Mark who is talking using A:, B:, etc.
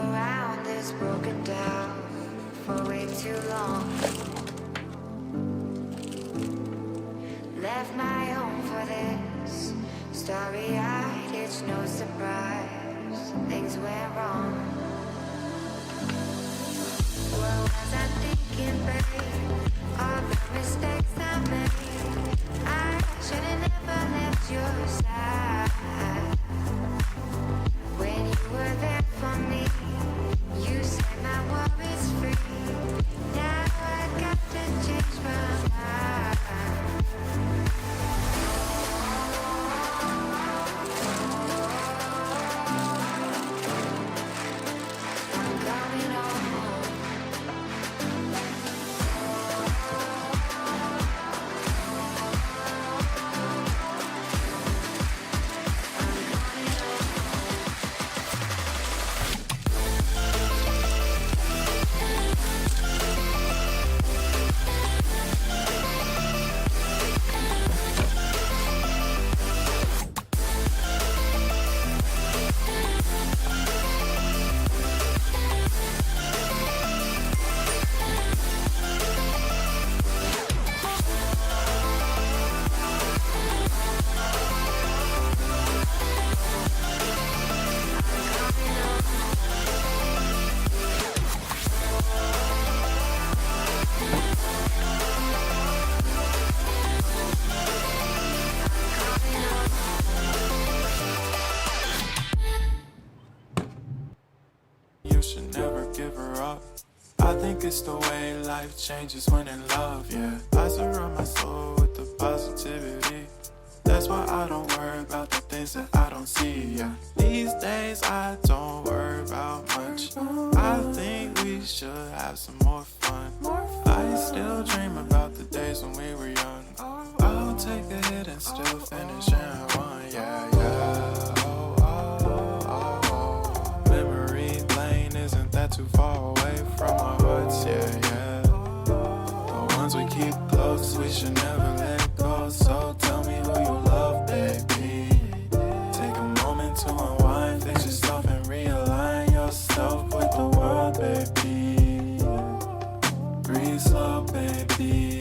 A: around this broken down for way too long. Left my home for this, starry-eyed, it's no surprise things went wrong. What was I thinking, babe? All the mistakes I made, I should've never left your side. When you were there for me, you set my worries free. Now I got to change my mind. I'm coming home.
B: You should never give her up. I think it's the way life changes when in love, yeah. I surround my soul with the positivity. That's why I don't worry about the things that I don't see, yeah. These days I don't worry about much. I think we should have some more fun. I still dream about the days when we were young. I'll take a hit and still finish in one, yeah, yeah. Oh, oh, oh, oh. Memory lane isn't that too far away from our hearts, yeah, yeah. The ones we keep close, we should never let go. So tell me who you love, baby. Take a moment to unwind, fix yourself and realign yourself with the world, baby. Breathe slow, baby.